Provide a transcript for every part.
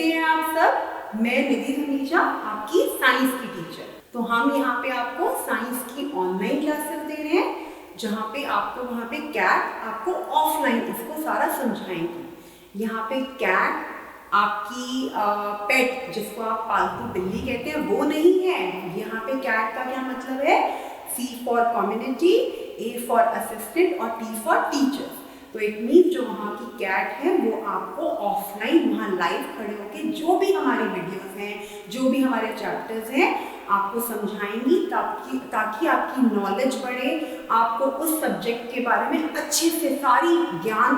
कैसे हैं आप सब? मैं निधि धमीजा, आपकी साइंस की टीचर। तो हम यहाँ पे आपको साइंस की ऑनलाइन क्लासेस दे रहे हैं, जहाँ पे आपको वहाँ पे कैट आपको ऑफलाइन उसको सारा समझाएंगे। यहाँ पे कैट आपकी पेट, जिसको आप पालतू बिल्ली कहते हैं, वो नहीं है। यहाँ पे कैट का क्या मतलब है? C for community, A for assistant और T फॉर टीचर। तो इट मीन्स जो वहाँ की कैट है वो आपको ऑफलाइन वहाँ लाइव खड़े होके जो भी हमारी वीडियोस हैं, जो भी हमारे चैप्टर्स हैं, आपको समझाएंगी ताकि आपकी नॉलेज बढ़े, आपको उस सब्जेक्ट के बारे में अच्छे से सारी ज्ञान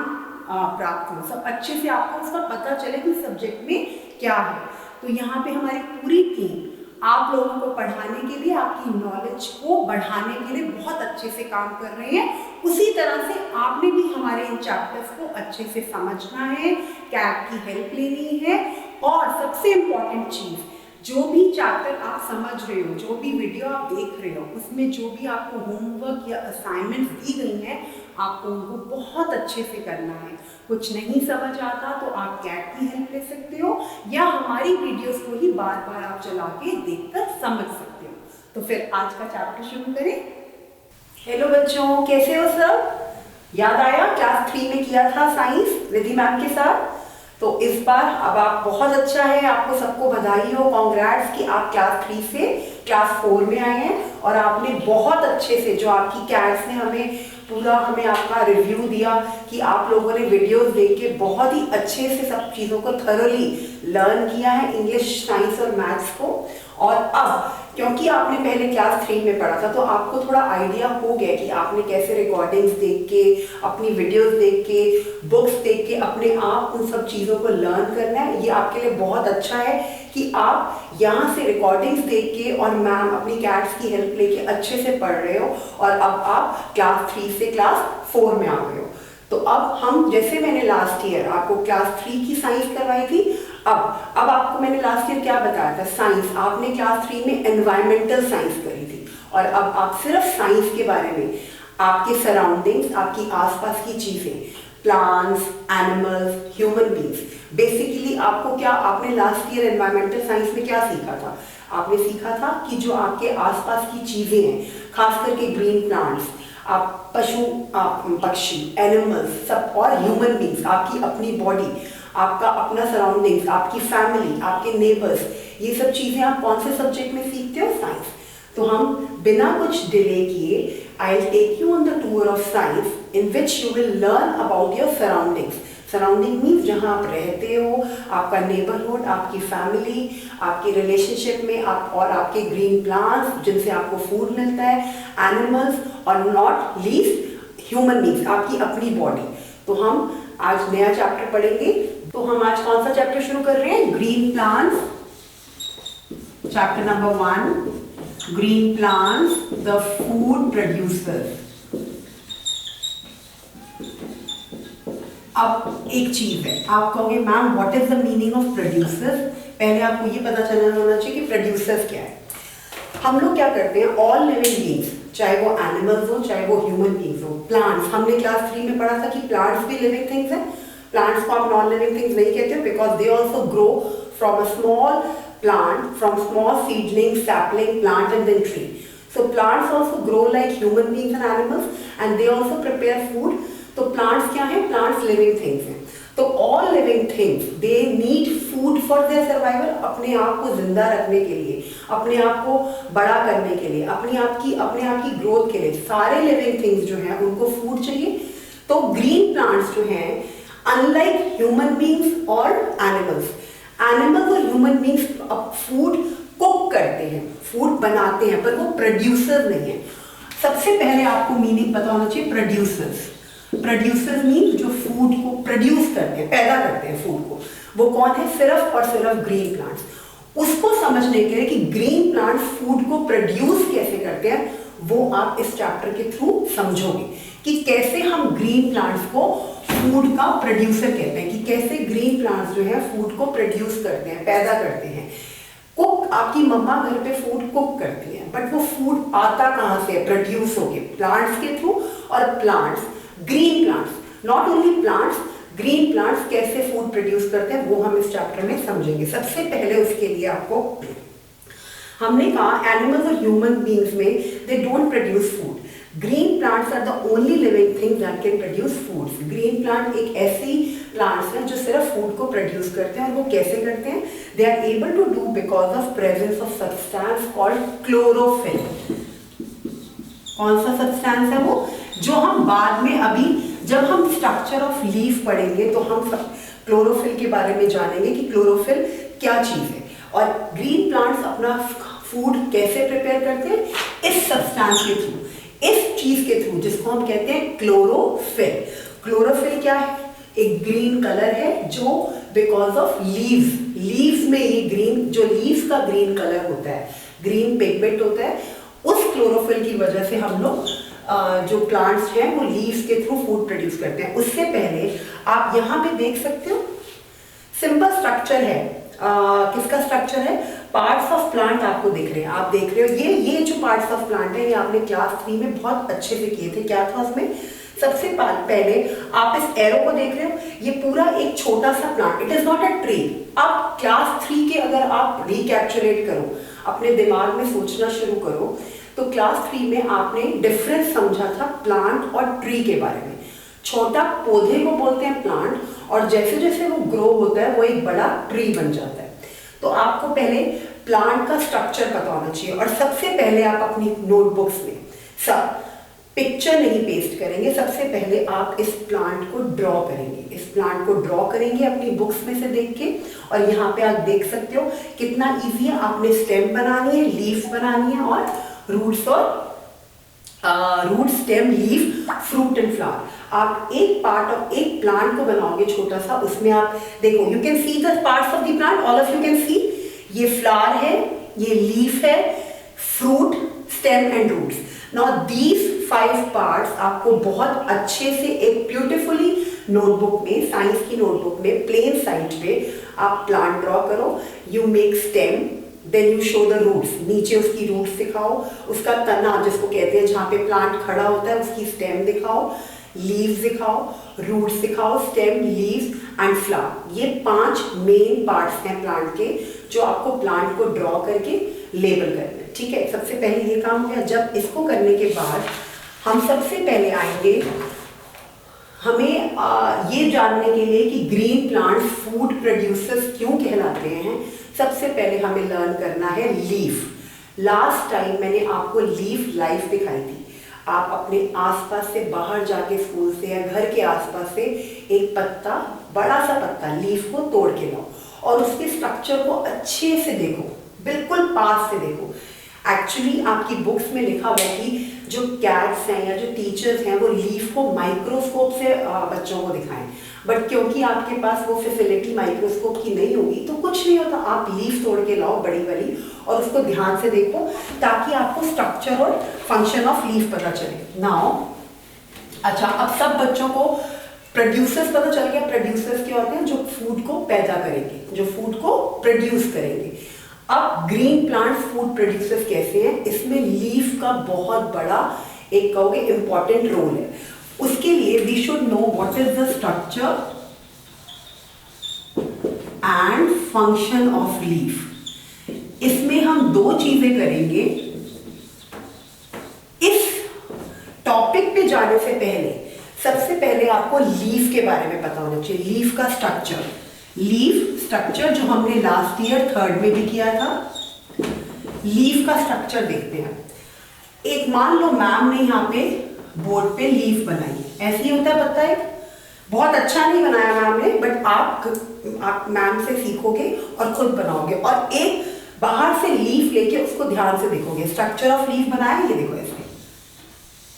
प्राप्त हो, सब अच्छे से आपको उसका पता चले कि सब्जेक्ट में क्या है। तो यहाँ पे हमारी पूरी टीम आप लोगों को पढ़ाने के लिए, आपकी नॉलेज को बढ़ाने के लिए बहुत अच्छे से काम कर रहे हैं। उसी तरह से आपने भी हमारे इन चैप्टर्स को अच्छे से समझना है, कैट की हेल्प लेनी है। और सबसे इम्पॉर्टेंट चीज़, जो भी चैप्टर आप समझ रहे हो, जो भी वीडियो आप देख रहे हो, उसमें जो भी आपको होमवर्क या असाइनमेंट्स दी गई हैं, आपको उनको बहुत अच्छे से करना है। कुछ नहीं समझ आता तो आप कैट की हेल्प ले सकते हो, या हमारी वीडियोस को ही बार बार आप चला के देखकर समझ सकते हो। तो फिर आज का चैप्टर शुरू करें। हेलो बच्चों, कैसे हो सब? याद आया क्लास 3 में किया था साइंस रिद्धि मैम के साथ? तो इस बार अब आप बहुत अच्छा है, आपको सबको बधाई हो, कॉन्ग्रेट्स कि आप क्लास 3 से क्लास 4 में आए हैं। और आपने बहुत अच्छे से, जो आपकी कैट्स ने हमें आपका रिव्यू दिया कि आप लोगों ने वीडियोस देख के बहुत ही अच्छे से सब चीज़ों को थरोली लर्न किया है, इंग्लिश, साइंस और मैथ्स को। और अब क्योंकि आपने पहले क्लास 3 में पढ़ा था, तो आपको थोड़ा आइडिया हो गया कि आपने कैसे रिकॉर्डिंग्स देख के, अपनी वीडियोस देख के, बुक्स देख के अपने आप उन सब चीज़ों को लर्न करना है। ये आपके लिए बहुत अच्छा है कि आप यहाँ से रिकॉर्डिंग्स देख के और मैम अपनी कैट्स की हेल्प लेके अच्छे से पढ़ रहे हो, और अब आप क्लास 3 से क्लास 4 में आ गए हो। तो अब हम, जैसे मैंने लास्ट ईयर आपको क्लास 3 की साइंस करवाई थी, अब आपको मैंने लास्ट ईयर क्या बताया था? साइंस। आपने क्लास 3 में एनवायरमेंटल साइंस करी थी, और अब आप सिर्फ साइंस के बारे में, आपके सराउंडिंग्स, आपकी आसपास की चीजें, plants, animals, human beings, basically आपको क्या, आपने लास्ट ईयर एनवायरमेंटल साइंस में क्या सीखा था? आपने सीखा था कि जो आपके आसपास की चीजें हैं, खास करके ग्रीन प्लांट्स, आप पशु, आप पक्षी, एनिमल्स सब, और ह्यूमन बींग्स, आपकी अपनी बॉडी, आपका अपना सराउंडिंग्स, आपकी फैमिली, आपके नेबर्स, ये सब चीज़ें आप कौन से सब्जेक्ट में सीखते हो? साइंस। तो हम बिना कुछ डिले किए, I will take you on the tour of science in which you will learn about your surroundings. Surrounding means जहाँ आप रहते हो, आपका नेबरहुड, आपकी फैमिली, आपके रिलेशनशिप में आप, और आपके ग्रीन प्लांट्स जिनसे आपको फूड मिलता है, एनिमल्स, और नॉट लीस्ट ह्यूमन बींग्स, आपकी अपनी बॉडी। तो हम आज नया चैप्टर पढ़ेंगे। तो हम आज कौन सा चैप्टर शुरू कर रहे हैं? Green plants, chapter number 1, green plants the food producers. अब एक चीज है, आप कहोगे ma'am what is the meaning of producers? पहले आपको ये पता चलना होना चाहिए कि प्रोड्यूसर्स क्या है। हम लोग क्या करते हैं, ऑल लिविंग बींग्स, चाहे वो एनिमल्स हो, चाहे वो ह्यूमन बींग्स हो, प्लांट्स, हमने क्लास 3 में पढ़ा था कि प्लांट्स भी लिविंग थिंग्स हैं। प्लांट्स को आप नॉन लिविंग थिंग्स नहीं कहते, because they also grow from a small plant, from small seedling, sapling, plant and then tree. So plants also grow like human beings and animals, and they also prepare food. तो plants क्या हैं? Plants living things हैं। तो all living things they need food for their survival, अपने आप को जिंदा रखने के लिए, अपने आप को बड़ा करने के लिए, अपने आप की ग्रोथ के लिए, सारे living things जो हैं उनको फूड चाहिए। तो ग्रीन प्लांट्स जो हैं, अनलाइक ह्यूमन बींग्स और एनिमल्स और ह्यूमन बींग्स फूड कुक करते हैं, फूड बनाते हैं, पर वो प्रोड्यूसर नहीं है। सबसे पहले आपको मीनिंग पता होना चाहिए प्रोड्यूसर्स मीन जो फूड को प्रोड्यूस करते हैं, पैदा करते हैं फूड को। वो कौन है? सिर्फ और सिर्फ ग्रीन प्लांट्स। उसको समझने के लिए कि ग्रीन प्लांट्स फूड को प्रोड्यूस कैसे करते हैं, वो आप इस चैप्टर के थ्रू समझोगे कि कैसे हम ग्रीन प्लांट्स को फूड का प्रोड्यूसर कहते हैं, कि कैसे ग्रीन प्लांट्स जो है फूड को प्रोड्यूस करते हैं, पैदा करते हैं। कुक, आपकी मम्मा घर पे फूड कुक करती है, बट वो फूड आता कहाँ से? प्रोड्यूस होके प्लांट्स के थ्रू। और plants, green plants, not only plants, green plants कैसे फूड प्रोड्यूस करते हैं वो हम इस चैप्टर में समझेंगे। सबसे पहले उसके लिए आपको हमने कहा एनिमल्स और ह्यूमन बींग्स में they don't produce food, green plants are the only living things that can produce food. Green plant एक ऐसी प्लांट्स हैं जो सिर्फ फूड को प्रोड्यूस करते हैं, और वो कैसे करते हैं? They are able to do because of presence of substance called chlorophyll. कौन सा सब्सटेंस है वो? जो हम बाद में अभी जब हम स्ट्रक्चर ऑफ लीफ पढ़ेंगे तो हम क्लोरोफिल के बारे में जानेंगे कि क्लोरोफिल क्या चीज है। और ग्रीन प्लांट्स अपना फूड कैसे प्रिपेयर करते हैं? इस सब्सटेंस के थ्रू, इस चीज के थ्रू, जिसको हम कहते हैं क्लोरोफिल। क्लोरोफिल क्या है? एक ग्रीन कलर है जो बिकॉज ऑफ लीव्स में ये ग्रीन, जो लीव्स का ग्रीन कलर होता है, ग्रीन पिगमेंट होता है, उस क्लोरोफिल की वजह से हम लोग जो प्लांट्स हैं वो लीव्स के थ्रू फूड प्रोड्यूस करते हैं। उससे पहले आप यहाँ पे देख सकते हो सिंपल स्ट्रक्चर है। किसका स्ट्रक्चर है? पार्ट्स ऑफ प्लांट आपको दिख रहे हैं, आप देख रहे हो ये जो पार्ट्स ऑफ प्लांट है ये आपने क्लास 3 में बहुत अच्छे से किए थे। क्या था उसमें? सबसे पहले आप इस एरो को देख रहे हो, ये पूरा एक छोटा सा plant, it is not a tree. अब क्लास 3 के अगर आप रिकैप्चुलेट करो, अपने दिमाग में सोचना शुरू करो, तो क्लास 3 में आपने डिफरेंस समझा था प्लांट और ट्री के बारे में। छोटा पौधे को बोलते हैं प्लांट, और जैसे जैसे वो ग्रो होता है वो एक बड़ा ट्री बन जाता है। तो आपको पहले प्लांट का स्ट्रक्चर पता होना चाहिए, और सबसे पहले आप अपनी नोटबुक्स में सब पिक्चर नहीं पेस्ट करेंगे, सबसे पहले आप इस प्लांट को ड्रॉ करेंगे। इस प्लांट को ड्रॉ करेंगे अपनी बुक्स में से देख के, और यहाँ पे आप देख सकते हो कितना इजी है। आपने स्टेम बनानी है, लीफ बनानी है, और रूट्स और root, stem, leaf, fruit and flower. आप एक पार्ट ऑफ एक प्लांट को बनाओगे छोटा सा, उसमें आप देखो, you can see the parts of the plant, all of you can see. ये फ्लावर है, ये लीफ है, fruit, stem and roots. Now these 5 parts आपको बहुत अच्छे से एक ब्यूटिफुली नोटबुक में, साइंस की नोटबुक में, प्लेन साइड पे आप प्लांट ड्रॉ करो। You make stem, then you show the roots, नीचे उसकी रूट्स दिखाओ, उसका तना जिसको कहते हैं जहाँ पे प्लांट खड़ा होता है उसकी स्टेम दिखाओ, लीव्स दिखाओ, रूट्स दिखाओ, स्टेम, लीव्स एंड फ्लावर। ये 5 मेन पार्ट्स हैं प्लांट के जो आपको प्लांट को ड्रॉ करके लेबल करना है। ठीक है, सबसे पहले ये काम हो गया। जब इसको करने के बाद हम सबसे पहले आएंगे हमें ये जानने के लिए कि ग्रीन प्लांट्स फूड प्रोड्यूसर्स क्यों कहलाते हैं। सबसे पहले हमें लर्न करना है लीफ। लास्ट टाइम मैंने आपको लीफ लाइफ दिखाई थी। आप अपने आसपास से बाहर जाके स्कूल से या घर के आसपास से एक पत्ता, बड़ा सा पत्ता, लीफ को तोड़ के लाओ और उसके स्ट्रक्चर को अच्छे से देखो, बिल्कुल पास से देखो। एक्चुअली आपकी बुक्स में लिखा हुआ है कि जो कैट्स हैं या जो टीचर्स हैं वो लीफ को माइक्रोस्कोप से बच्चों को दिखाएं, बट क्योंकि आपके पास वो फैसिलिटी माइक्रोस्कोप की नहीं होगी तो कुछ नहीं होता। आप लीफ तोड़ के लाओ बड़ी वाली और उसको ध्यान से देखो ताकि आपको स्ट्रक्चर और फंक्शन ऑफ लीफ पता चले। नाउ अच्छा, अब सब बच्चों को प्रोड्यूसर्स पता चल गया। प्रोड्यूसर्स क्या होते हैं? जो फूड को पैदा करेंगे, जो फूड को प्रोड्यूस करेंगे। अब ग्रीन प्लांट फूड प्रोड्यूसर्स कैसे हैं? इसमें लीफ का बहुत बड़ा एक कहोगे इंपॉर्टेंट रोल है। उसके लिए we should know what is the structure and function of leaf. इसमें हम 2 चीजें करेंगे। इस टॉपिक पे जाने से पहले सबसे पहले आपको लीफ के बारे में पता होना चाहिए। लीफ का स्ट्रक्चर, लीफ स्ट्रक्चर जो हमने लास्ट ईयर 3rd में भी किया था। लीफ का स्ट्रक्चर देखते हैं। एक मान लो मैम ने यहाँ पे बोर्ड पे लीफ बनाई, ऐसे ही होता है पता है। बहुत अच्छा नहीं बनाया मैम ने, बट आप मैम से सीखोगे और खुद बनाओगे और एक बाहर से लीफ लेके उसको ध्यान से देखोगे। स्ट्रक्चर ऑफ लीफ बनाया, ये देखो ऐसे,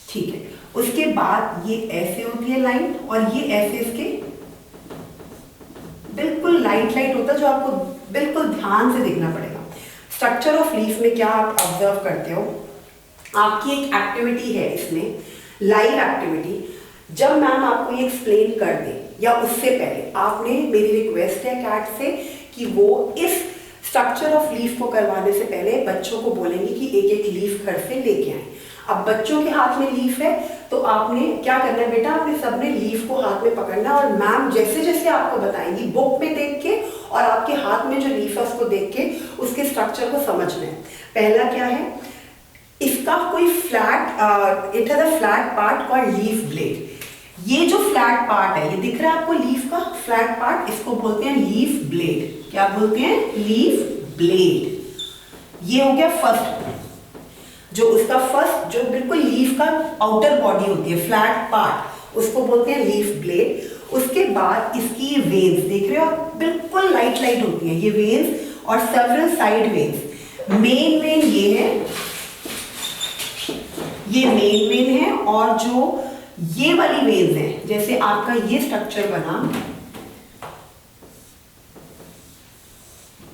ठीक है। उसके बाद ये ऐसे होती है लाइन और ये ऐसे इसके बिल्कुल लाइट होता है जो आपको बिल्कुल ध्यान से देखना पड़ेगा। स्ट्रक्चर ऑफ लीफ में क्या आप ऑब्जर्व करते हो? आपकी एक एक्टिविटी है इसमें, लाइव एक्टिविटी। जब मैम आपको ये एक्सप्लेन कर दे या उससे पहले आपने, मेरी रिक्वेस्ट है कैट से कि वो इस स्ट्रक्चर ऑफ लीफ को करवाने से पहले बच्चों को बोलेंगे कि एक लीफ घर से लेके आए। अब बच्चों के हाथ में लीफ है तो आपने क्या करना है बेटा, आपने सबने लीफ को हाथ में पकड़ना है और मैम जैसे जैसे आपको बताएंगी बुक में देख के और आपके हाथ में जो लीफ है उसको देख के उसके स्ट्रक्चर को समझना है। पहला क्या है, इसका कोई flat, it has a flat part called leaf blade. ये जो फ्लैट पार्ट है, ये दिख रहा है आपको लीफ का फ्लैट पार्ट, इसको बोलते हैं लीफ ब्लेड। क्या बोलते हैं? Leaf blade. ये हो गया फर्स्ट, जो उसका फर्स्ट जो बिल्कुल लीफ का आउटर बॉडी होती है, फ्लैट पार्ट, उसको बोलते हैं लीफ ब्लेड। उसके बाद इसकी ये वेन्स देख रहे हो आप, बिल्कुल लाइट लाइट होती है ये वेन्स और several side veins. Main vein ये है, ये मेन वेन है और जो ये वाली वेन्स है, जैसे आपका ये स्ट्रक्चर बना,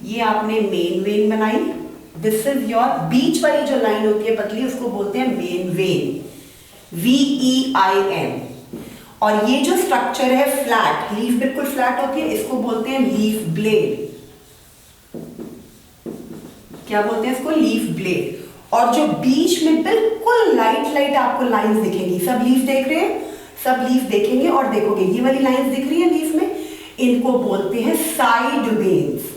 ये आपने मेन वेन बनाई, दिस इज योर बीच वाली जो लाइन होती है पतली, उसको बोलते हैं मेन वेन, VEIN। और ये जो स्ट्रक्चर है फ्लैट, लीफ बिल्कुल फ्लैट होती है, इसको बोलते हैं लीफ ब्लेड। क्या बोलते हैं इसको? Leaf blade. और जो बीच में बिल्कुल लाइट लाइट आपको लाइंस दिखेंगी, सब लीफ देख रहे हैं, सब लीफ देखेंगे और देखोगे ये वाली लाइंस दिख रही है लीफ में, इनको बोलते हैं साइड वेन्स।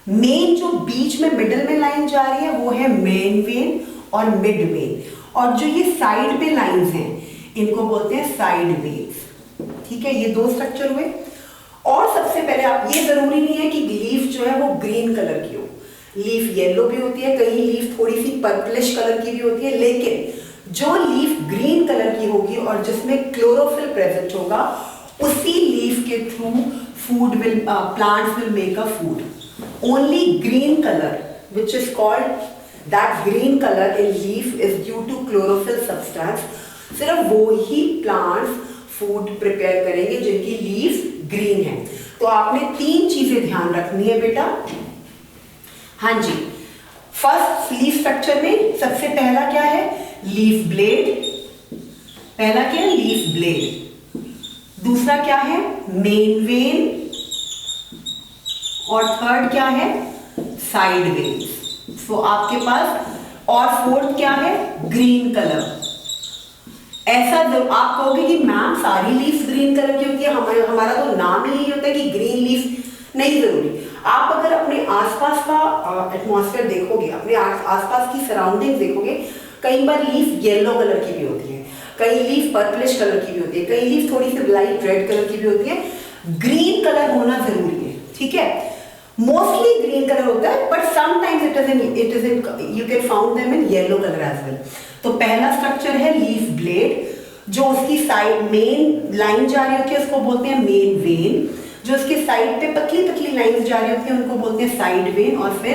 मेन जो बीच में मिडिल में लाइन जा रही है वो है मेन वेन और मिड वेन, और जो ये साइड में लाइंस हैं इनको बोलते हैं साइड वेन्स। ठीक है, ये दो स्ट्रक्चर हुए। और सबसे पहले आप, ये जरूरी नहीं है कि लीफ जो है वो ग्रीन कलर की हो, लीफ येलो भी होती है, कहीं लीफ थोड़ी सी पर्पलिश कलर की भी होती है, लेकिन जो लीफ ग्रीन कलर की होगी और जिसमें क्लोरोफिल प्रेजेंट होगा, उसी लीफ के through food will, plants will make a food. Only green color, which is called, that green color in leaf is due to chlorophyll substance. सिर्फ वो ही plants food prepare करेंगे जिनकी leaves green है। तो आपने तीन चीजें ध्यान रखनी है बेटा। हाँ जी, फर्स्ट लीफ स्ट्रक्चर में सबसे पहला क्या है? Leaf blade. पहला क्या है? Leaf blade. दूसरा क्या है? Main vein. और थर्ड क्या है? Side veins. सो आपके पास, और फोर्थ क्या है? Green colour. ऐसा जब आप कहोगे कि मैम सारी लीव्स ग्रीन कलर की होती है, हमारा तो नाम ही यही होता है कि ग्रीन लीफ, नहीं जरूरी। आप अगर अपने आसपास का एटमॉस्फेयर देखोगे, अपने आसपास की सराउंडिंग देखोगे, कई बार लीफ येलो कलर की भी होती है, कई लीफ पर्पलिश कलर की भी होती है, कई लीफ थोड़ी सी लाइट रेड कलर की भी होती है। ग्रीन कलर होना जरूरी है, ठीक है। मोस्टली ग्रीन कलर होता है, but sometimes it is in you can found them in yellow colour as well. तो पहला स्ट्रक्चर है लीफ ब्लेड, जो उसकी साइड मेन लाइन जा रही होती है उसको बोलते हैं मेन वेन, जो उसके साइड पे पतली पतली लाइंस जा रही होती है उनको बोलते हैं साइड वेन, और फिर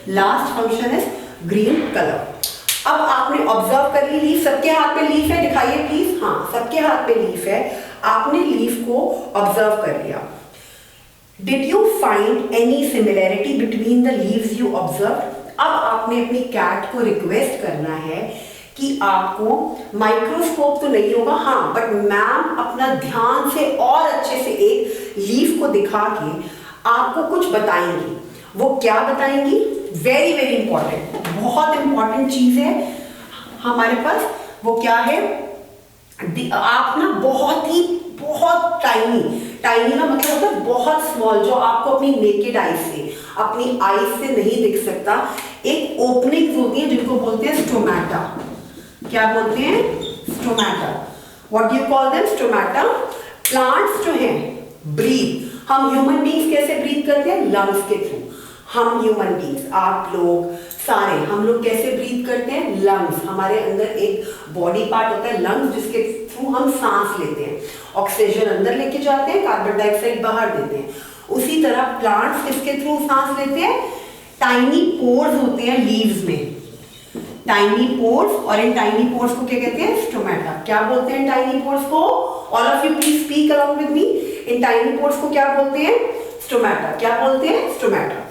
last function is green colour. अब आपने ऑब्जर्व कर ली लीफ, सबके हाथ में लीफ है, दिखाइए प्लीज। हाँ, सबके हाथ में लीफ है, आपने लीफ को ऑब्जर्व कर लिया। Did you find any similarity between the leaves you observed? अब आपने अपनी कैट को रिक्वेस्ट करना है कि आपको माइक्रोस्कोप तो नहीं होगा, हाँ, बट मैम अपना ध्यान से और अच्छे से एक लीफ को दिखा के आपको कुछ बताएंगी। वो क्या बताएंगी? वेरी वेरी इंपॉर्टेंट, बहुत इंपॉर्टेंट चीज है हमारे पास। वो क्या है? आप ना बहुत टाइनी ना मतलब होता है बहुत स्मॉल, जो आपको अपनी नेकेड आईज से, अपनी आईज से नहीं दिख सकता, एक ओपनिंग्स होती है जिनको बोलते हैं स्टोमेटा। क्या बोलते हैं? Stomata. What do you call them? Stomata. Plants जो हैं ब्रीथ, हम ह्यूमन बीइंग्स कैसे ब्रीथ करते हैं? लंग्स के थ्रू। हम ह्यूमन बीइंग्स, आप लोग सारे, हम लोग कैसे ब्रीथ करते हैं? लंग्स। हमारे अंदर एक बॉडी पार्ट होता है लंग्स, जिसके थ्रू हम सांस लेते हैं, ऑक्सीजन अंदर लेके जाते हैं, कार्बन डाइऑक्साइड बाहर देते हैं। उसी तरह प्लांट्स किसके थ्रू सांस लेते हैं? टाइनी पोर्स होते हैं लीव्स में, टाइनी पोर्स, और इन टाइनी पोर्स को क्या कहते हैं? स्टोमेटा। क्या बोलते हैं टाइनी पोर्स को? All of you please speak along with me. In tiny pores को क्या बोलते हैं? स्टोमेटा। क्या बोलते हैं? स्टोमेटा।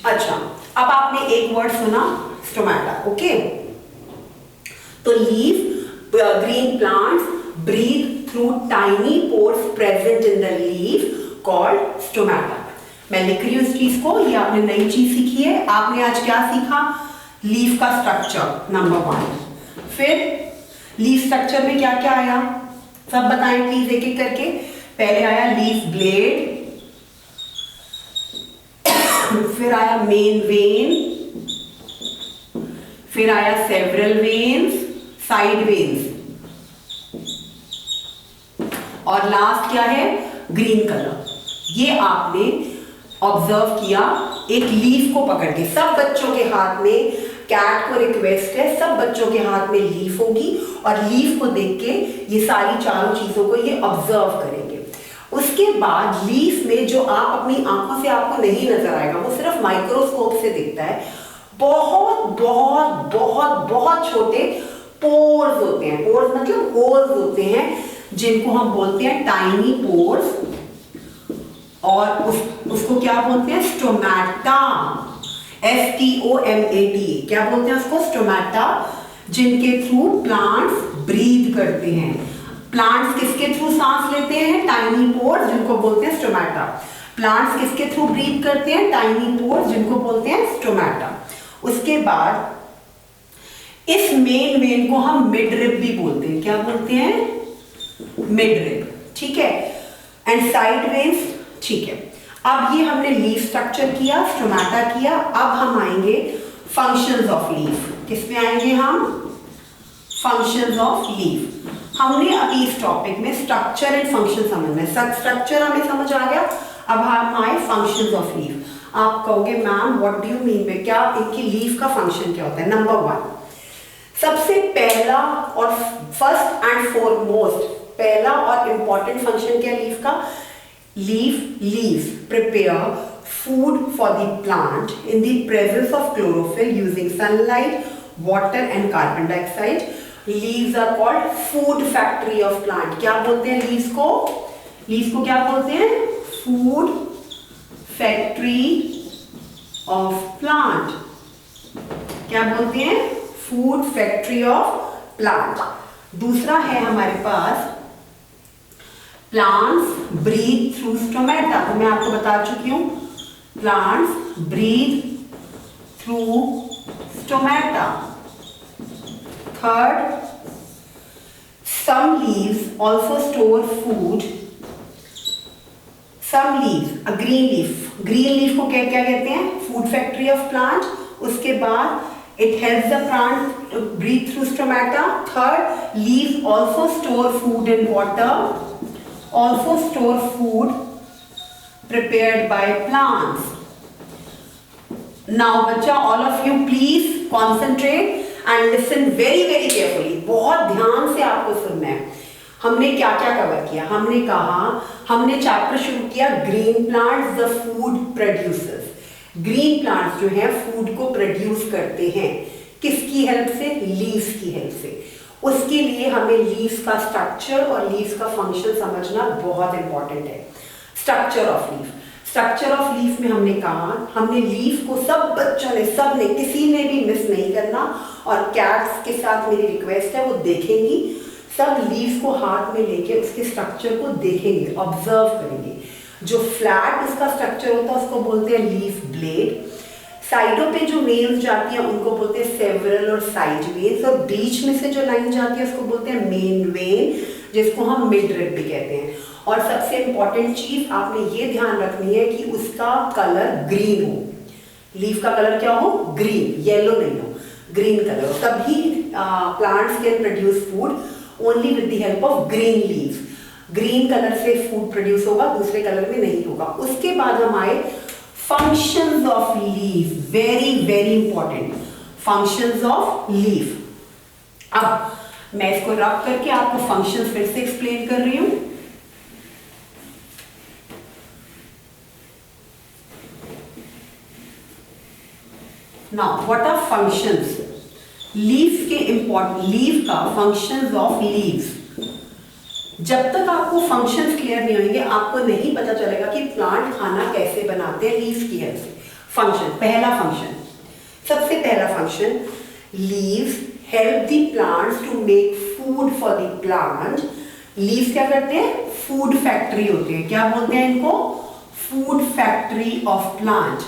अच्छा, अब आपने एक वर्ड सुना, स्टोमेटा, ओके। तो leaf, green plants breathe through tiny pores present in the leaf called stomata. मैं लिख रही हूँ इस चीज को, ये आपने नई चीज सीखी है। आपने आज क्या सीखा? लीफ का स्ट्रक्चर नंबर 1। फिर लीफ स्ट्रक्चर में क्या क्या आया, सब बताएं प्लीज एक एक करके। पहले आया लीफ ब्लेड, फिर आया मेन वेन, फिर आया सेवरल वेन्स, साइड वेन्स, और लास्ट क्या है, ग्रीन कलर। ये आपने ऑब्जर्व किया एक लीफ को पकड़ के। सब बच्चों के हाथ में, कैट को रिक्वेस्ट है, सब बच्चों के हाथ में लीफ होगी और लीफ को देख के ये सारी चारों चीजों को ये ऑब्जर्व करेंगे। उसके बाद लीफ में जो आप अपनी आंखों से आपको नहीं नजर आएगा, वो सिर्फ माइक्रोस्कोप से दिखता है, बहुत बहुत बहुत बहुत छोटे पोर्स होते हैं। पोर्स मतलब होल्स होते हैं जिनको हम बोलते हैं टाइनी पोर्स, और उसको क्या बोलते हैं, स्टोमेटा, STOMATA, क्या बोलते हैं उसको, स्टोमेटा, जिनके थ्रू प्लांट्स ब्रीथ करते हैं। प्लांट्स किसके थ्रू सांस लेते हैं, टाइनी पोर्स, जिनको बोलते हैं स्टोमेटा। प्लांट्स किसके थ्रू ब्रीथ करते हैं, टाइनी पोर्स, जिनको बोलते हैं स्टोमेटा। उसके बाद इस मेन वेन को हम मिडरिब भी बोलते हैं, क्या बोलते हैं, मिडरिब, ठीक है। एंड साइड वेन्स, ठीक है। अब ये हमने लीफ स्ट्रक्चर किया, स्टोमेटा किया। अब हम आएंगे फंक्शंस ऑफ लीफ। किसमें आएंगे हम, फंक्शंस ऑफ लीफ। हमने अभी इस टॉपिक में स्ट्रक्चर एंड फंक्शन समझना है। स्ट्रक्चर हमें समझ आ गया, अब हम आए फंक्शंस ऑफ लीफ। आप कहोगे ma'am what do you mean by, क्या इनकी लीफ का फंक्शन क्या होता है। नंबर 1, सबसे पहला और फर्स्ट एंड फॉरमोस्ट, पहला और इंपॉर्टेंट फंक्शन क्या लीफ का, leaves prepare food for the plant in the presence of chlorophyll using sunlight, water and carbon dioxide. Leaves are called food factory of plant. क्या बोलते हैं leaves को, leaves को क्या बोलते हैं, food factory of plant। क्या बोलते हैं, food factory of plant। दूसरा है हमारे पास प्लांट्स ब्रीथ थ्रू स्टोमेटा, तो मैं आपको बता चुकी हूं, plants breathe through stomata. Third, some leaves also store food, some leaves, a green leaf, green leaf को क्या क्या कहते हैं, फूड फैक्ट्री ऑफ प्लांट। उसके बाद it helps the plant breathe through stomata. Third, leaves also store food in water, also store food prepared by plants. Now बच्चा, all of you please concentrate and listen very very carefully। बहुत ध्यान से आपको सुनना है। हमने क्या क्या कवर किया, हमने कहा, हमने चैप्टर शुरू किया green plants the food producers. Green plants जो है फूड को प्रोड्यूस करते हैं, किसकी हेल्प से, लीव्स की हेल्प से। उसके लिए हमें लीव्स का स्ट्रक्चर और लीव्स का फंक्शन समझना बहुत इंपॉर्टेंट है। Structure of leaf, structure of leaf में हमने कहा, हमने लीफ को सब बच्चों ने, सब ने, किसी ने भी मिस नहीं करना, और कैट्स के साथ मेरी रिक्वेस्ट है वो देखेंगी, सब लीफ को हाथ में लेके उसके स्ट्रक्चर को देखेंगे, ऑब्जर्व करेंगे। जो फ्लैट उसका स्ट्रक्चर होता है उसको बोलते हैं लीफ ब्लेड। साइडों पे जो वेन्स जाती हैं उनको बोलते हैं सेवरल और साइड वेन्स, और बीच में से जो लाइन जाती है उसको बोलते हैं मेन वेन, जिसको हम मिड रिब भी कहते हैं। और सबसे इंपॉर्टेंट चीज आपने ये ध्यान रखनी है कि उसका कलर ग्रीन हो। लीफ का कलर क्या हो, ग्रीन, येलो नहीं हो, ग्रीन कलर हो। तभी plants can produce food only with the help of green leaves. Green colour से फूड प्रोड्यूस होगा, दूसरे कलर में नहीं होगा। उसके बाद हम आए functions of leaf, very very important, functions of leaf। अब मैं इसको रब करके आपको functions फिर से एक्सप्लेन कर रही हूं। Now what are functions? Leaf के important, leaf का functions of leaves। जब तक आपको फंक्शंस क्लियर नहीं होंगे आपको नहीं पता चलेगा कि प्लांट खाना कैसे बनाते हैं लीव्स की हेल्प से। फंक्शन, पहला फंक्शन, सबसे पहला function, leaves help the plants to make food for the plant. Leaves क्या करते हैं, फूड फैक्ट्री होती है, क्या बोलते हैं इनको, food factory of plant.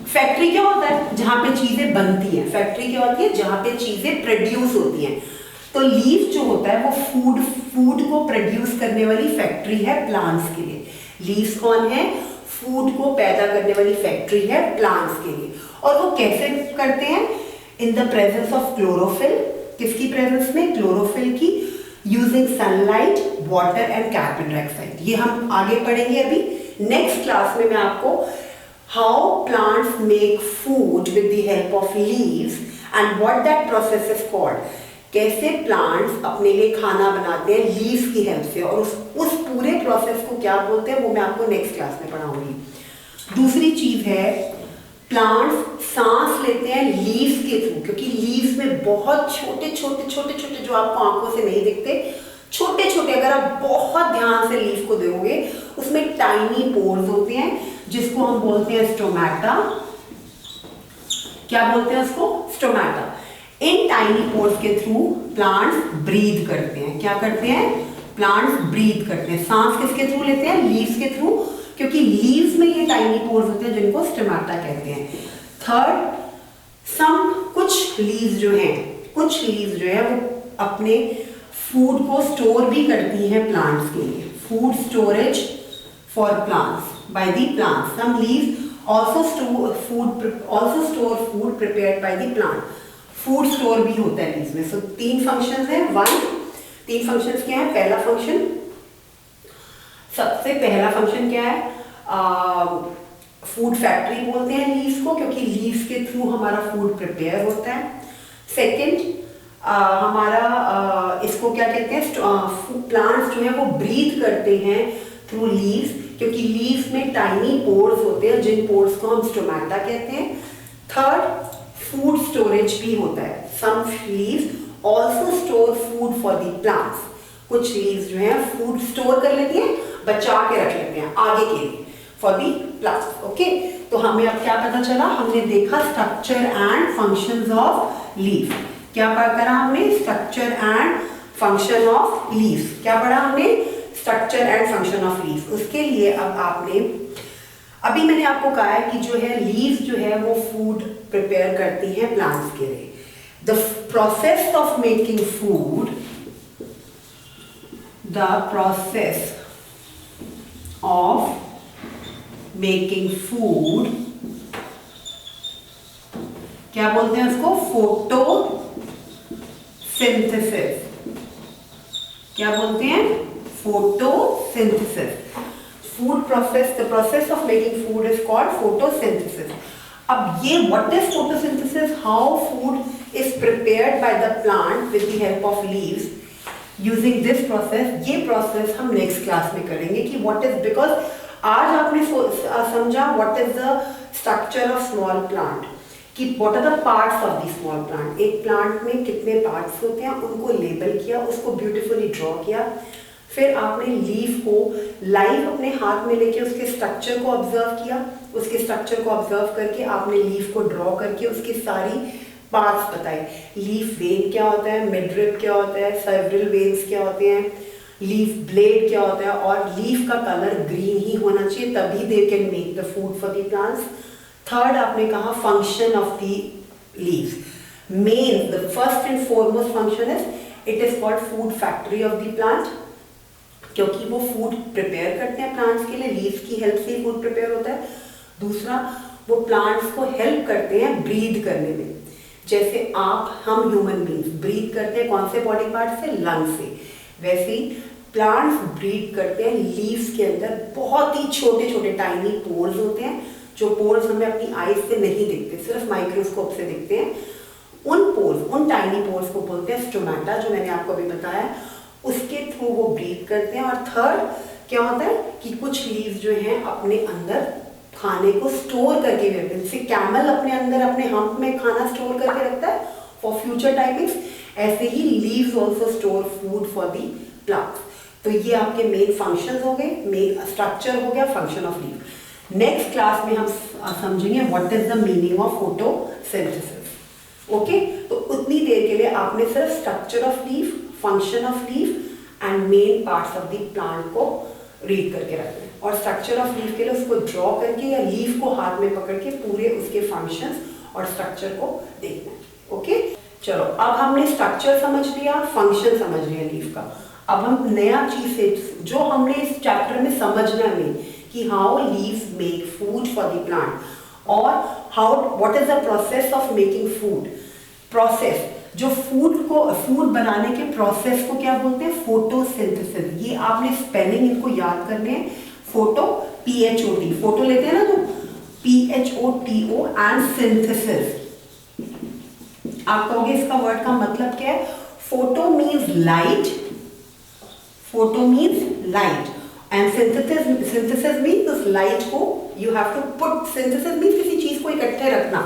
Factory क्या होता है? जहां पे चीजें बनती हैं। फैक्ट्री क्या होती है? जहां पे चीजें प्रोड्यूस होती हैं। तो लीफ जो होता है वो फूड को प्रोड्यूस करने वाली फैक्ट्री है प्लांट्स के लिए। लीव्स कौन है? फूड को पैदा करने वाली फैक्ट्री है प्लांट्स के लिए। और वो कैसे करते हैं? इन द प्रेजेंस ऑफ क्लोरोफिल। किसकी प्रेजेंस में? क्लोरोफिल की। Using sunlight, water and carbon dioxide. ये हम आगे पढ़ेंगे अभी नेक्स्ट क्लास में। मैं आपको how plants make food with the help of leaves and what that process is called. कैसे प्लांट्स अपने लिए खाना बनाते हैं लीव्स की हेल्प से, और उस पूरे प्रोसेस को क्या बोलते हैं वो मैं आपको नेक्स्ट क्लास में पढ़ाऊंगी। दूसरी चीज है, प्लांट्स सांस लेते हैं लीव्स के थ्रू, क्योंकि लीव्स में बहुत छोटे छोटे जो आपको आंखों से नहीं दिखते, छोटे छोटे, अगर आप बहुत ध्यान से लीफ को देखोगे उसमें टाइनी पोर्स होते हैं जिसको हम बोलते हैं स्टोमेटा। क्या बोलते हैं उसको? स्टोमेटा। इन टाइनी पोर्स के थ्रू प्लांट्स ब्रीथ करते हैं। क्या करते हैं? प्लांट्स ब्रीथ करते हैं। सांस किसके थ्रू लेते हैं? लीव्स के थ्रू, क्योंकि लीव्स में ये टाइनी पोर्स होते हैं जिनको स्टोमेटा कहते हैं। थर्ड, कुछ लीव्स जो है वो अपने फूड को स्टोर भी करती हैं प्लांट्स के लिए। Food storage for plants by the plants. Some leaves also store food prepared by the plant। Food store भी होता है लीव्स में। सो तीन फंक्शंस हैं। तीन फंक्शंस क्या है? पहला फंक्शन, सबसे पहला फंक्शन क्या है? फूड फैक्ट्री बोलते हैं लीव्स को, क्योंकि लीव्स के थ्रू हमारा फूड प्रिपेयर होता है। सेकंड, हमारा इसको क्या कहते हैं? प्लांट्स जो है वो ब्रीथ करते हैं थ्रू लीव्स, क्योंकि लीव्स में टाइनी पोर्स होते हैं जिन पोर्स को हम स्टोमेटा कहते हैं। थर्ड, फूड स्टोरेज भी होता है। Some leaves also store food for the plants. कुछ लीव्स जो है फूड स्टोर कर लेती हैं, बचा के रख लेते हैं आगे के लिए फॉर द प्लांट्स। ओके, तो हमें अब क्या पता चला? हमने देखा structure and functions of leave. क्या करा हमने? Structure and function of leaves. क्या पढ़ा हमने? Structure and function of leaves. उसके लिए अब अभी मैंने आपको कहा है कि जो है लीव्स जो है वो फूड प्रिपेयर करती हैं प्लांट्स के लिए। The process of making food, the process of making food, क्या बोलते हैं उसको? फोटोसिंथेसिस। क्या बोलते हैं? Photosynthesis. Food process, the process of making food is called photosynthesis. अब ये what is photosynthesis, how food is prepared by the plant with the help of leaves using this process. ये प्रोसेस हम next class में करेंगे कि what is, because आज आपने समझा what is the structure of small plant, कि what are the parts of the small plant. एक प्लांट में कितने पार्ट्स होते हैं उनको लेबल किया, उसको ब्यूटीफुली ड्रॉ किया। फिर आपने लीफ को लाइव अपने हाथ में लेके उसके स्ट्रक्चर को ऑब्जर्व किया। उसके स्ट्रक्चर को ऑब्जर्व करके आपने लीफ को ड्रॉ करके उसकी सारी पार्ट्स बताए। लीफ वेन क्या होता है, मिडरिब क्या होता है, सेवरल वेन्स क्या होते हैं, लीफ ब्लेड क्या होता है, और लीफ का कलर ग्रीन ही होना चाहिए, तभी they can make the food for the plants. Third, आपने कहा function of the leaves. Main, the first and foremost function is it is called food factory of the plant, क्योंकि वो food prepare करते हैं plants के लिए, leaves की help से फूड प्रिपेयर होता है। दूसरा, वो प्लांट्स को हेल्प करते हैं ब्रीथ करने में। जैसे हम ह्यूमन बींग्स ब्रीथ करते हैं कौन से बॉडी पार्ट से? लंग से। वैसे ही प्लांट्स ब्रीथ करते हैं लीव्स के अंदर बहुत ही छोटे छोटे टाइनी पोर्स होते हैं, जो पोर्स हमें अपनी आईज से नहीं दिखते, सिर्फ माइक्रोस्कोप से दिखते हैं। उन टाइनी पोर्स को बोलते हैं स्टोमेटा, जो मैंने आपको अभी बताया। उसके थ्रू वो ब्रीथ करते हैं। और थर्ड क्या होता है कि कुछ लीव्स जो हैं अपने अंदर खाने को स्टोर करके भी रखते हैं। जैसे कैमल अपने अंदर अपने हम्प में खाना स्टोर करके रखता है फॉर फ्यूचर टाइमिंग्स, ऐसे he leaves also store food for the plants. तो ये आपके मेन फंक्शंस हो गए, मेन स्ट्रक्चर हो गया, function of leave. Next class में हम समझेंगे what is the meaning of photosynthesis. Okay, तो उतनी देर के लिए आपने सिर्फ structure of leave, function of leave and main parts of the plant को रीड करके रखना है। और स्ट्रक्चर ऑफ लीफ के लिए उसको ड्रॉ करके या लीफ को हाथ में पकड़ के पूरे उसके फंक्शंस और स्ट्रक्चर को देखना है। ओके, चलो अब हमने स्ट्रक्चर समझ लिया, फंक्शन समझ लिया लीफ का। अब हम नया चीज से जो हमने इस चैप्टर में समझना है कि how leaves make food for the plant और how what is the process of making food. Process जो फूड बनाने के प्रोसेस को क्या बोलते हैं, फोटोसिंथेसिस। ये आपने स्पेलिंग इनको याद करने हैं, फोटो PHOT, फोटो लेते हैं ना तो PHOTO एंड सिंथेसिस। आप कहोगे इसका वर्ड का मतलब क्या है। Photo means light, photo means light and synthesis means उस लाइट को you have to put, synthesis means किसी चीज को इकट्ठे रखना,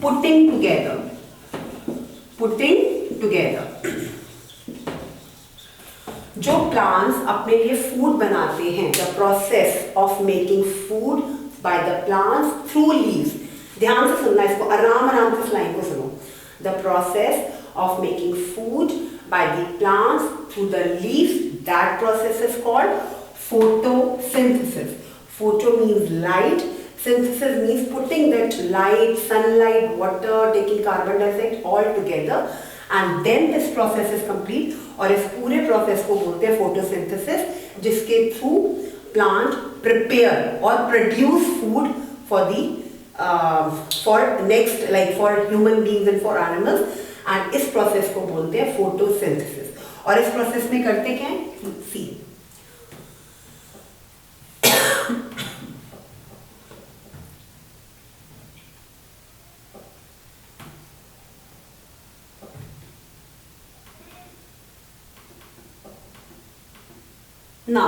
पुटिंग टुगेदर, पुटिंग टुगेदर। जो प्लांट्स अपने लिए फूड बनाते हैं, the process of making food by the plants through leaves. ध्यान से सुनना इसको, आराम आराम से इस लाइन को सुनो। The process of making food by the plants through the leaves, that process is called photosynthesis. Photo means light, synthesis means putting that light, sunlight, water, taking carbon dioxide all together and then this process is complete। और इस पूरे process को बोलते हैं photosynthesis, जिसके through plant prepare और produce food for the for next like for human beings and for animals. And इस process को बोलते हैं फोटोसिंथेसिस। और इस प्रोसेस में करते क्या है, सी ना,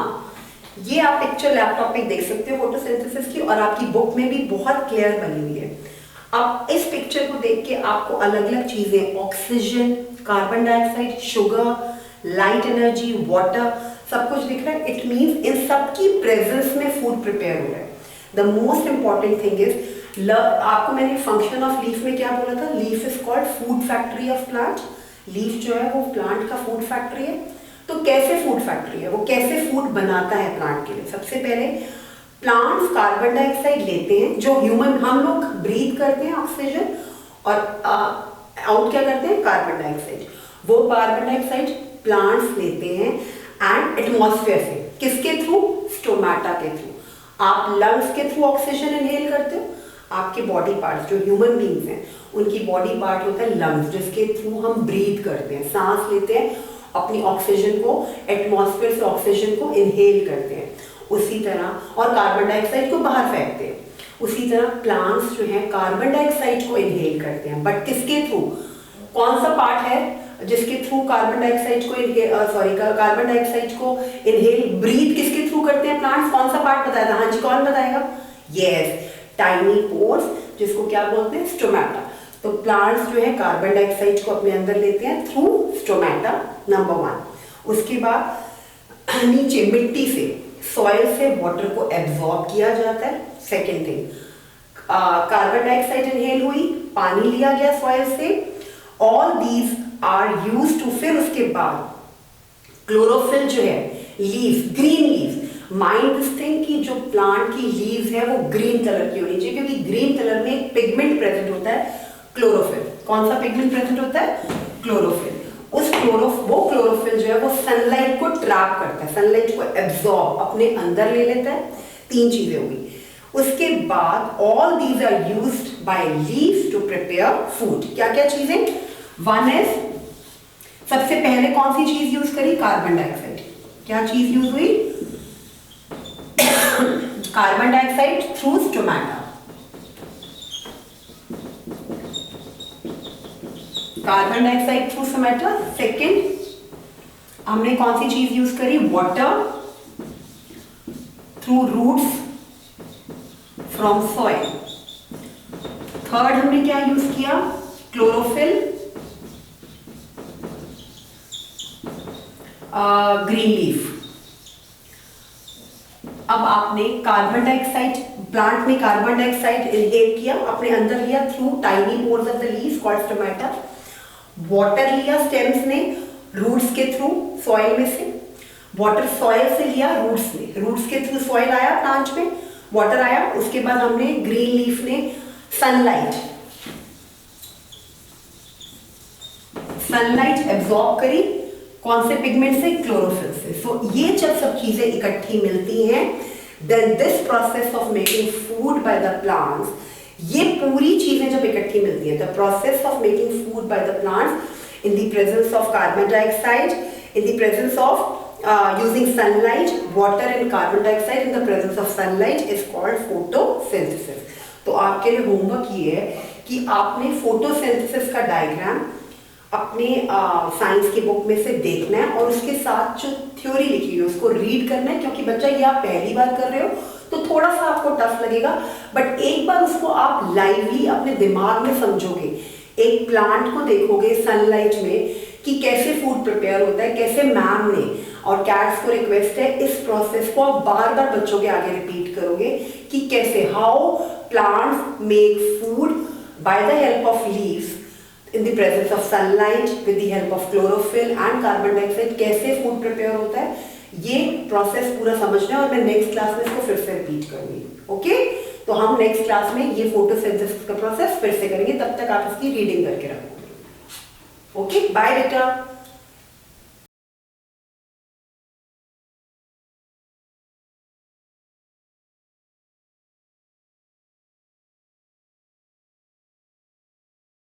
ये आप पिक्चर लैपटॉप पे देख सकते हो फोटोसिंथेसिस की, और आपकी बुक में भी बहुत क्लियर बनी हुई है। अब इस पिक्चर को देख के आपको अलग अलग चीजें, oxygen, carbon dioxide, sugar, light energy, water, सब कुछ दिख रहा है। इट मीन्स इन सब की प्रेजेंस में फूड प्रिपेयर हो रहा है। The most important thing is, आपको मैंने फंक्शन ऑफ लीफ में क्या बोला था, leaf is called food factory of plant. Leaf जो है वो प्लांट का फूड फैक्ट्री है। तो कैसे फूड फैक्ट्री है, वो कैसे फूड बनाता है प्लांट के लिए। सबसे पहले प्लांट्स कार्बन डाइऑक्साइड लेते हैं, जो ह्यूमन हम लोग ब्रीथ करते हैं ऑक्सीजन, और आउट क्या करते हैं, कार्बन डाइऑक्साइड। वो कार्बन डाइऑक्साइड प्लांट्स लेते हैं एंड एटमॉस्फेयर से, किसके थ्रू, स्टोमेटा के थ्रू। आप लंग्स के थ्रू ऑक्सीजन इनहेल करते हो, आपके बॉडी पार्ट्स जो ह्यूमन बींग्स हैं उनकी बॉडी पार्ट होता है लंग्स, जिसके थ्रू हम ब्रीथ करते हैं, सांस लेते हैं, अपनी ऑक्सीजन को एटमॉस्फेयर से ऑक्सीजन को इनहेल करते हैं। उसी तरह और कार्बन डाइऑक्साइड को बाहर फेंकते हैं। उसी तरह प्लांट्स जो है कार्बन डाइऑक्साइड को इनहेल करते हैं, बट किसके थ्रू, कौन सा पार्ट है जिसके थ्रू कार्बन डाइऑक्साइड को कार्बन डाइऑक्साइड को इनहेल ब्रीथ किसके थ्रू करते हैं प्लांट्स, कौन सा पार्ट बताया था, हाँ जी कौन बताएगा, यस, टाइनी पोर्स, जिसको क्या बोलते हैं, स्टोमेटा। तो प्लांट्स जो है कार्बन डाइऑक्साइड को अपने अंदर लेते हैं थ्रू स्टोमेटा, नंबर 1। उसके बाद नीचे मिट्टी से, सॉइल से वाटर को एब्जॉर्ब किया जाता है। Second thing, carbon dioxide inhale हुई, पानी लिया गया सॉइल से, all these are used to, फिर उसके बाद क्लोरोफिल जो है, leaves, green leaves, mind this thing कि जो प्लांट की लीव्स है वो ग्रीन कलर की होनी चाहिए, क्योंकि ग्रीन कलर में एक पिगमेंट प्रेजेंट होता है, क्लोरोफिल। कौन सा पिगमेंट प्रेजेंट होता है, क्लोरोफिल। वो क्लोरोफिल जो है वो सनलाइट को ट्रैप करता है, सनलाइट को एब्जॉर्ब अपने अंदर ले लेता है। 3 चीजें होगी। उसके बाद all these are used by leaves to prepare food. क्या क्या चीजें, 1 इज, सबसे पहले कौन सी चीज यूज करी, कार्बन डाइऑक्साइड। क्या चीज यूज हुई, carbon dioxide through stomata, carbon dioxide through stomata. Second हमने कौन सी चीज यूज करी, water through roots from soil. Third हमने क्या यूज किया, क्लोरोफिल, ग्रीन लीफ। अब आपने कार्बन डाइऑक्साइड, प्लांट में कार्बन डाइऑक्साइड इनहेल किया, अपने अंदर लिया through tiny pores of the leaves called stomata. Water लिया स्टेम्स ने रूट्स के थ्रू सॉइल में से, वाटर सॉइल से लिया रूट्स में, रूट्स के थ्रू सॉइल आया प्लांट में, वाटर आया, उसके बाद हमने ग्रीन लीफ ने सनलाइट एब्जॉर्ब करी, कौन से पिगमेंट से, क्लोरोफिल से। सो ये जब सब चीजें इकट्ठी मिलती हैं, then this process of making food by the plants, ये पूरी चीजें जब इकट्ठी मिलती हैं, the process of making food by the plants in the presence of carbon dioxide, in the presence of using sunlight, water and carbon dioxide in the presence of sunlight is called photosynthesis। तो आपके लिए homework ये है कि आपने photosynthesis का diagram अपने science की बुक में से देखना है और उसके साथ जो थ्योरी लिखी है उसको रीड करना है, क्योंकि बच्चा ये आप पहली बार कर रहे हो तो थोड़ा सा आपको टफ लगेगा, बट एक बार उसको आप लाइवली अपने दिमाग में समझोगे, एक प्लांट को देखोगे सनलाइट में कि कैसे फूड प्रिपेयर होता है, कैसे मैम ने और कैट्स को रिक्वेस्ट है इस प्रोसेस को आप बार बार बच्चों के आगे रिपीट करोगे कि कैसे how plants make food by the help of leaves in the presence of sunlight with the help of chlorophyll and carbon dioxide, कैसे फूड प्रिपेयर होता है, ये प्रोसेस पूरा समझना है और मैं नेक्स्ट क्लास में इसको फिर से रिपीट करूंगी। ओके, तो हम नेक्स्ट क्लास में ये फोटोसिंथेसिस का प्रोसेस फिर से करेंगे, तब तक आप इसकी रीडिंग करके रखोगे। ओके, बाय बेटा।